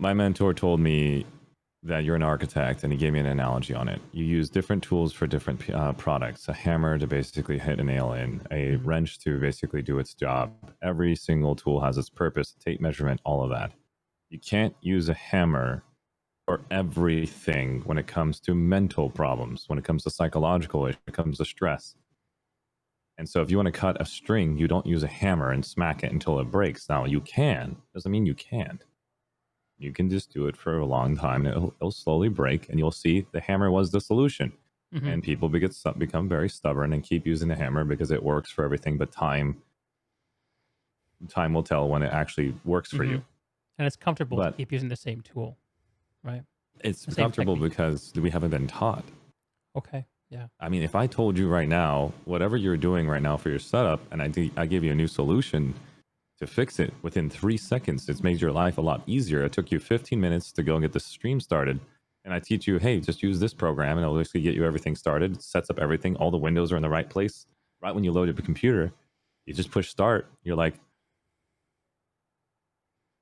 my mentor told me that you're an architect, and he gave me an analogy on it. You use different tools for different products. A hammer to basically hit a nail in, a Mhm. wrench to basically do its job. Every single tool has its purpose, tape measurement, all of that. You can't use a hammer for everything when it comes to mental problems, when it comes to psychological issues, when it comes to stress. And so if you want to cut a string, you don't use a hammer and smack it until it breaks. Now you can, doesn't mean you can't. You can just do it for a long time and it'll slowly break, and you'll see the hammer was the solution. Mhm. And people become very stubborn and keep using the hammer because it works for everything, but time will tell when it actually works for you. Mhm. And it's comfortable to But keep using the same tool, right? it's The same comfortable technique. because we haven't been taught. Okay. Yeah. I mean, if I told you right now, whatever you're doing right now for your setup, and I gave you a new solution to fix it within 3 seconds, it's made your life a lot easier. It took you 15 minutes to go and get the stream started. And I teach you, hey, just use this program and it'll basically get you everything started. It sets up everything. All the windows are in the right place. Right when you load up the computer, you just push start. You're like,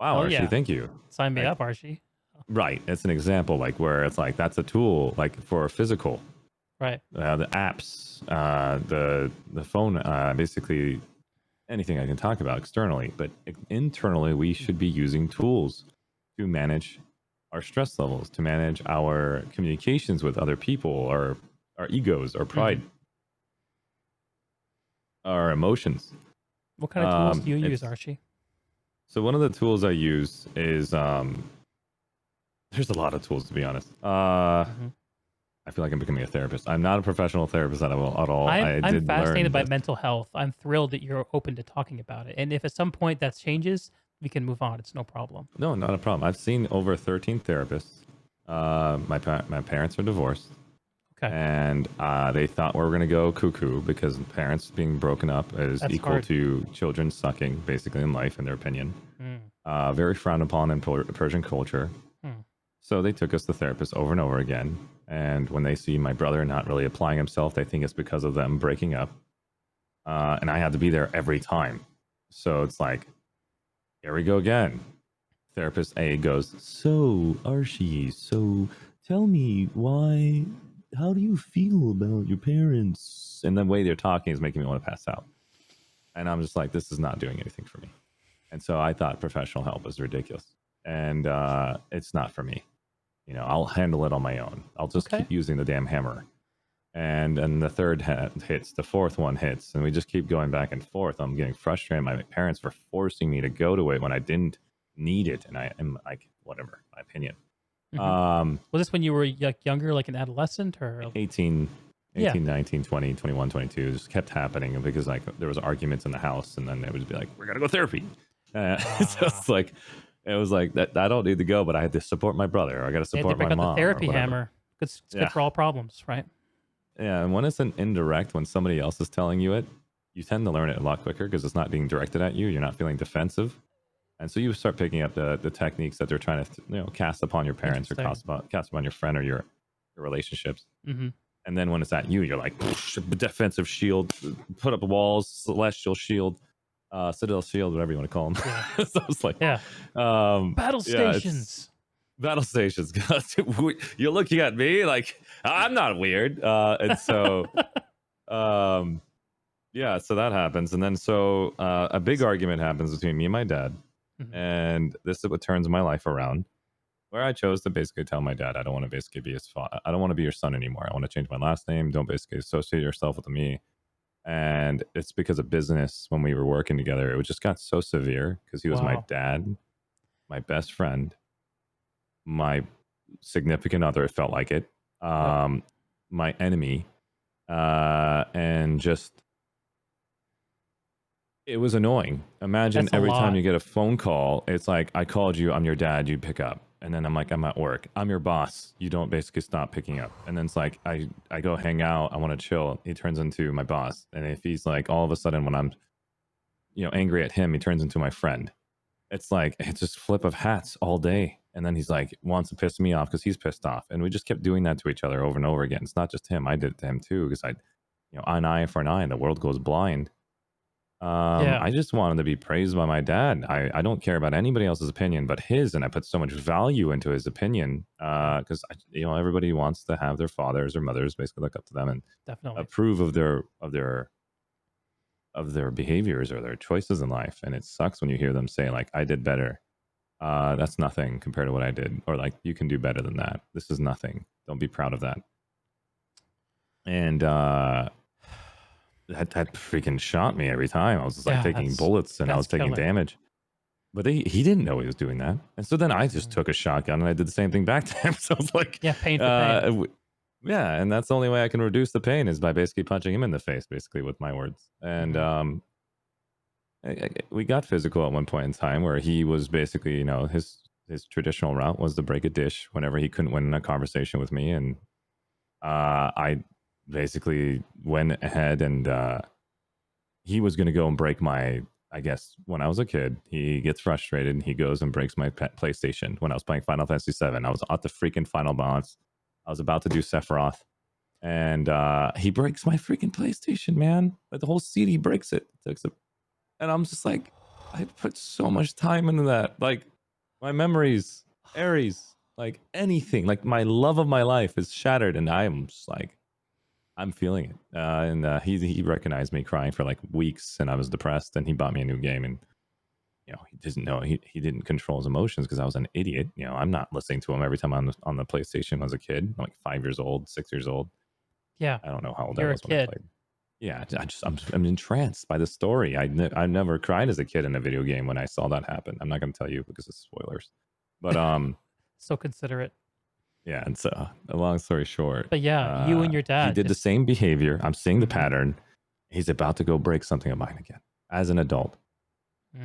wow, Hell Archie, yeah. thank you. Sign me Like, up, Archie. right. It's an example like where it's like, that's a tool like for physical. Right. The apps, the phone, basically anything I can talk about externally, but internally, we should be using tools to manage our stress levels, to manage our communications with other people, our egos, our pride, Mhm. our emotions. What kind of tools do you use, It's Archie? so one of the tools I use is there's a lot of tools to be honest. Mhm. I feel like I'm becoming a therapist. I'm not a professional therapist at all. I I'm did learn fascinated by this. mental health. I'm thrilled that you're open to talking about it. And if at some point that changes, we can move on. It's no problem. No, not a problem. I've seen over 13 therapists. My parents are divorced, Okay. and they thought we were going to go cuckoo because parents being broken up is That's equal hard. to children sucking, basically in life, in their opinion. Mm. Very frowned upon in Persian culture. Hmm. So they took us to therapists over and over again. And when they see my brother not really applying himself, they think it's because of them breaking up. And I had to be there every time. So it's like, here we go again. Therapist A goes, so Archie, so tell me how do you feel about your parents? And the way they're talking is making me want to pass out. And I'm just like, this is not doing anything for me. And so I thought professional help was ridiculous. And it's not for me. You know, I'll handle it on my own. I'll just Okay. keep using the damn hammer. And then the third hits, the fourth one hits, and we just keep going back and forth. I'm getting frustrated. My parents were forcing me to go to it when I didn't need it, and I am like, whatever, my opinion. Hmm. Um, Was this when you were younger, like an adolescent, or 18, yeah? 19, 20, 21, 22, just kept happening because like there was arguments in the house, and then it would be like, we're gonna go therapy. So Ah, it's like, it was like that. I don't need to go, but I had to support my brother, or I got to they had to support my break out the mom, or therapy whatever. hammer. It's good Yeah. for all problems, right? Yeah, and when it's an indirect, when somebody else is telling you it, you tend to learn it a lot quicker because it's not being directed at you. You're not feeling defensive, and so you start picking up the techniques that they're trying to cast upon your parents or Interesting. cast upon your friend or your relationships. Hmm. And then when it's at you, you're like defensive shield, put up walls, celestial shield, citadel shield, whatever you want to call them. Yeah. So it's like, Yeah. Battle yeah, it's stations. battle stations. You're looking at me like I'm not weird, and so um yeah, so that happens, and then so a big argument happens between me and my dad, Mhm. and this is what turns my life around, where I chose to basically tell my dad I don't want to basically be his father. I don't want to be your son anymore. I want to change my last name. Don't basically associate yourself with me. And it's because of business. When we were working together, it just got so severe because he was my Wow. dad, my best friend, my significant other. It felt like it. Yep. My enemy, and just it was annoying. Imagine That's a every time lot. you get a phone call, it's like, I called you, I'm your dad, you pick up. And then I'm like, I'm at work. I'm your boss. You don't basically stop picking up. And then it's like, I go hang out. I want to chill. He turns into my boss. And if he's like, all of a sudden when I'm, angry at him, he turns into my friend. It's like, it's just flip of hats all day. And then he's like, wants to piss me off because he's pissed off. And we just kept doing that to each other over and over again. It's not just him. I did it to him too because an eye for an eye and the world goes blind. Yeah. I just wanted to be praised by my dad. I don't care about anybody else's opinion but his, and I put so much value into his opinion Mm, because everybody wants to have their fathers or mothers basically look up to them and definitely. approve of their behaviors or their choices in life. And it sucks when you hear them say like, "I did better." That's nothing compared to what I did, or like, "You can do better than that. This is nothing. Don't be proud of that." And that freaking shot me every time. I was just like Yeah, taking bullets and I that's was taking killer. damage. But he didn't know he was doing that. And so then I just Mm. took a shotgun and I did the same thing back to him. So I was like, Yeah, pain for uh, pain. w- yeah. And that's the only way I can reduce the pain is by basically punching him in the face, basically with my words. And Mhm. we got physical at one point in time where he was basically, his traditional route was to break a dish whenever he couldn't win a conversation with me. And I basically went ahead and he was going to go and break my, I guess when I was a kid, he gets frustrated and he goes and breaks my PlayStation when I was playing Final Fantasy 7. I was at the freaking final boss. I was about to do Sephiroth and he breaks my freaking PlayStation, man. Like the whole CD breaks it. And I'm just like, I put so much time into that. Like my memories, Aries, like anything, like my love of my life is shattered. And I am just like, I'm feeling it. And he recognized me crying for like weeks, and I was depressed. And he bought me a new game, and he doesn't know he didn't control his emotions because I was an idiot. I'm not listening to him every time on the PlayStation as a kid, like 5 years old, 6 years old. Yeah, I don't know how old I you're a was when I kid. played. Yeah, I'm entranced by the story. I never cried as a kid in a video game when I saw that happen. I'm not going to tell you because it's spoilers, but So considerate. yeah. And so, a long story short, But yeah, you and your he dad did the just same behavior. I'm seeing the Mhm. pattern. He's about to go break something of mine again. As an adult,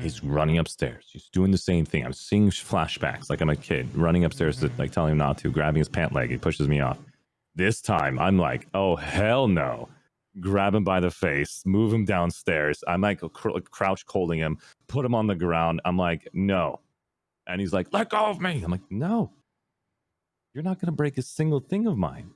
he's Mm. running upstairs. He's doing the same thing. I'm seeing flashbacks like I'm a kid running upstairs to Mhm. like telling him not to, grabbing his pant leg. He pushes me off. This time, I'm like, oh hell no! Grab him by the face, move him downstairs. I'm like crouch holding him, put him on the ground. I'm like, no, and he's like, let go of me. I'm like, no, you're not gonna break a single thing of mine.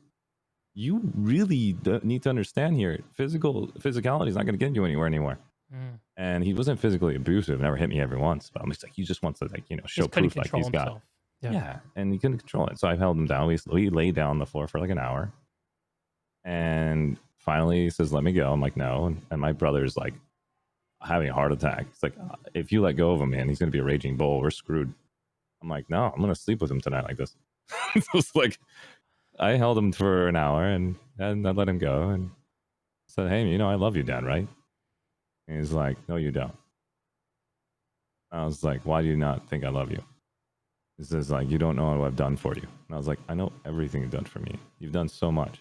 You really need to understand here. Physicality is not going to get you anywhere anymore. Mm. And he wasn't physically abusive, never hit me every once, but I'm just like, he just wants to like, show Just couldn't proof like control he's got, himself. Yeah. yeah. And he couldn't control it. So I held him down. We laid down on the floor for like an hour. And finally he says, let me go. I'm like, no. And my brother's like having a heart attack. He's like, if you let go of him, man, he's going to be a raging bull. We're screwed. I'm like, no, I'm going to sleep with him tonight like this. So it's like, I held him for an hour and I let him go and said, hey, I love you, Dad, right? And he's like, no, you don't. I was like, why do you not think I love you? He says, like, you don't know what I've done for you. And I was like, I know everything you've done for me. You've done so much.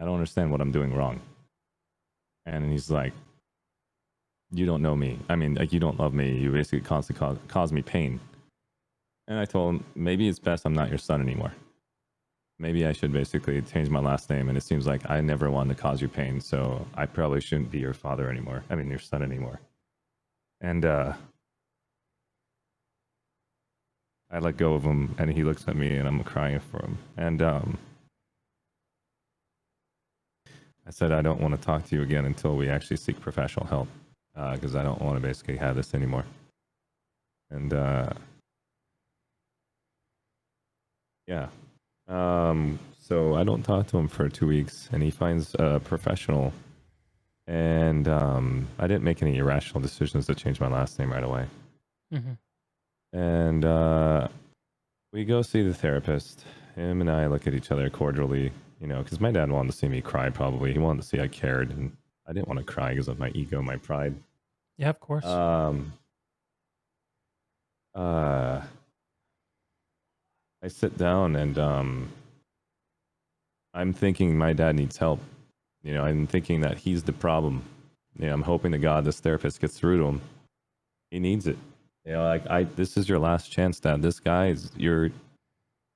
I don't understand what I'm doing wrong. And he's like, you don't know me. I mean, like, you don't love me. You basically constantly cause me pain. And I told him, maybe it's best I'm not your son anymore. Maybe I should basically change my last name. And it seems like I never wanted to cause you pain. So I probably shouldn't be your father anymore. I mean, your son anymore. And I let go of him, and he looks at me, and I'm crying for him. And I said, I don't want to talk to you again until we actually seek professional help, because I don't want to basically have this anymore. And yeah, so I don't talk to him for 2 weeks, and he finds a professional. And I didn't make any irrational decisions to change my last name right away. Mhm. And we go see the therapist. Him and I look at each other cordially, because my dad wanted to see me cry probably. He wanted to see I cared, and I didn't want to cry because of my ego, my pride. Yeah, of course. Um, uh, I sit down and I'm thinking my dad needs help. I'm thinking that he's the problem. I'm hoping to God this therapist gets through to him. He needs it. This is your last chance, Dad. This guy is your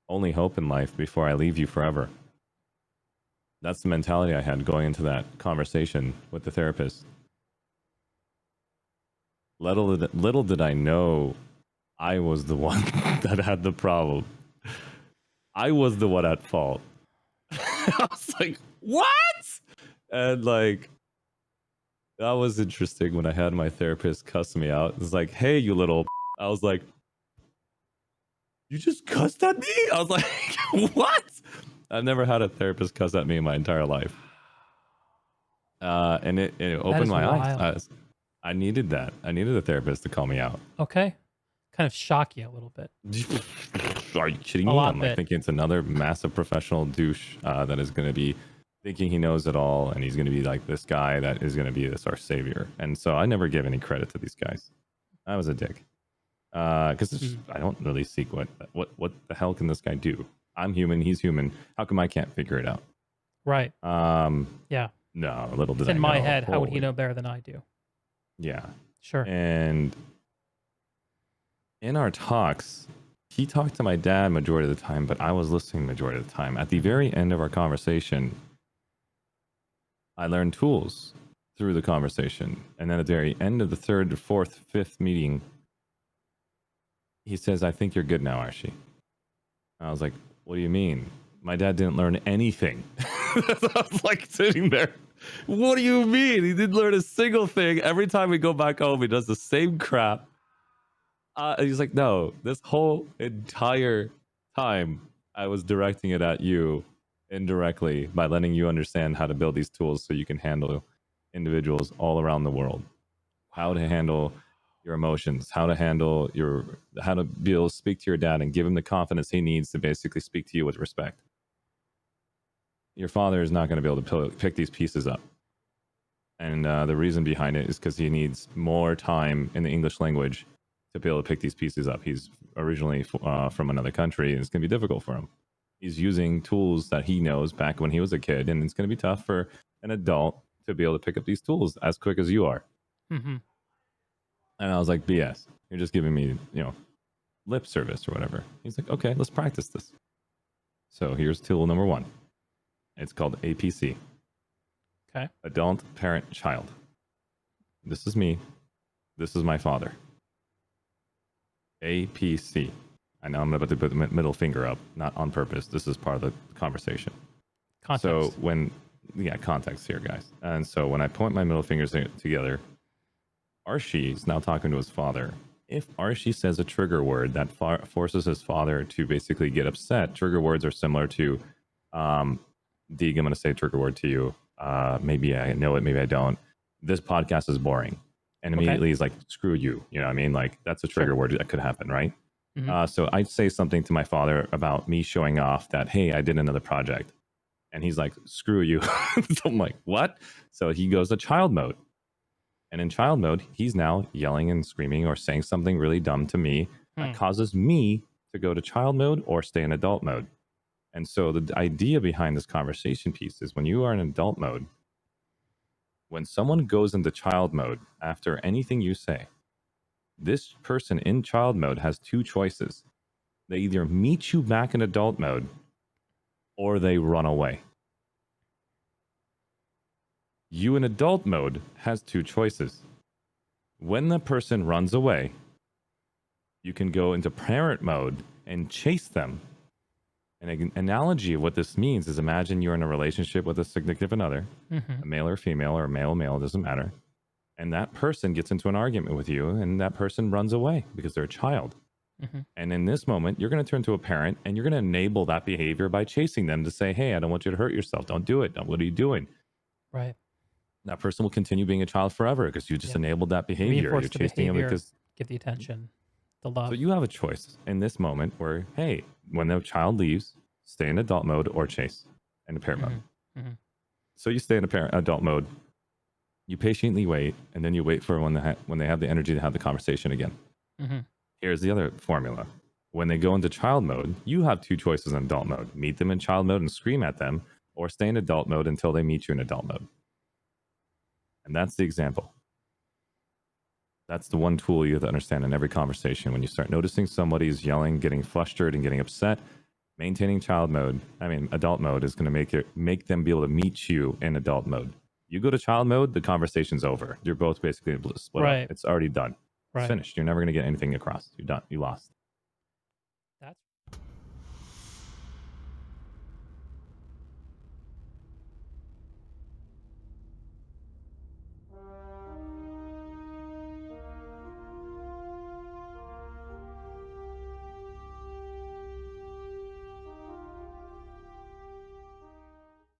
only hope in life before I leave you forever. That's the mentality I had going into that conversation with the therapist. Little did I know I was the one that had the problem. I was the one at fault. I was like, what? And like, That was interesting when I had my therapist cuss me out. It's like, hey, you little. I was like, you just cussed at me? I was like, what? I've never had a therapist cuss at me in my entire life. And it That opened is my eyes. wild. I needed that. I needed a therapist to call me out. Okay. Kind of shock you a little bit. Are you kidding A me? lot I'm like bit. thinking it's another massive professional douche that is going to be thinking he knows it all, and he's going to be like this guy that is going to be this our savior. And so I never give any credit to these guys. I was a dick because I don't really seek what the hell can this guy do? I'm human. He's human. How come I can't figure it out? Right. Um, Yeah. no, little It's did I in my know. head. How would he Holy, know better than I do? yeah. Sure. And in our talks, he talked to my dad majority of the time, but I was listening majority of the time. At the very end of our conversation, I learned tools through the conversation. And then at the very end of the third, fourth, fifth meeting, he says, I think you're good now, Arshee. I was like, what do you mean? My dad didn't learn anything. I was like sitting there. What do you mean? He didn't learn a single thing. Every time we go back home, he does the same crap. He's like, no, this whole entire time I was directing it at you indirectly by letting you understand how to build these tools so you can handle individuals all around the world, how to handle your emotions, how to be able to speak to your dad and give him the confidence he needs to basically speak to you with respect. Your father is not going to be able to pick these pieces up. And the reason behind it is because he needs more time in the English language to be able to pick these pieces up. He's originally from another country, and it's going to be difficult for him. He's using tools that he knows back when he was a kid, and it's going to be tough for an adult to be able to pick up these tools as quick as you are. Mm-hmm. And I was like, BS. You're just giving me, lip service or whatever. He's like, okay, let's practice this. So here's tool number 1. It's called APC. Okay. Adult, parent, child. This is me. This is my father. APC. I know I'm about to put the middle finger up, not on purpose. This is part of the conversation. Context. So context here, guys. And so when I point my middle fingers together, Arshee is now talking to his father. If Arshee says a trigger word that forces his father to basically get upset, trigger words are similar to, Deeg, I'm going to say a trigger word to you. Maybe I know it, maybe I don't. This podcast is boring. And immediately he's like, screw you. You know what I mean? Like, that's a trigger word that could happen, right? Mm-hmm. So I'd say something to my father about me showing off that, hey, I did another project. And he's like, screw you. So I'm like, what? So he goes to child mode. And in child mode, he's now yelling and screaming or saying something really dumb to me that causes me to go to child mode or stay in adult mode. And so the idea behind this conversation piece is when you are in adult mode, when someone goes into child mode after anything you say, this person in child mode has 2 choices. They either meet you back in adult mode or they run away. You in adult mode has 2 choices. When the person runs away, you can go into parent mode and chase them. An analogy of what this means is imagine you're in a relationship with a significant other, a male or female or male, doesn't matter. And that person gets into an argument with you and that person runs away because they're a child. And in this moment, you're going to turn to a parent and you're going to enable that behavior by chasing them to say, hey, I don't want you to hurt yourself. Don't do it. What are you doing? Right. That person will continue being a child forever because you just enabled that behavior. Reinforce You're the chasing behavior, them because give the attention, the love. So you have a choice in this moment where, hey, when the child leaves, stay in adult mode or chase in parent mode. So you stay in adult mode, you patiently wait, and then you wait for when they have the energy to have the conversation again. Here's the other formula. When they go into child mode, you have 2 choices in adult mode. Meet them in child mode and scream at them, or stay in adult mode until they meet you in adult mode. And that's the example. That's the one tool you have to understand in every conversation. When you start noticing somebody's yelling, getting flustered, and getting upset, maintaining adult mode is going to make them be able to meet you in adult mode. You go to child mode, the conversation's over. You're both basically split up. It's already done. It's finished. You're never going to get anything across. You're done. You lost. That's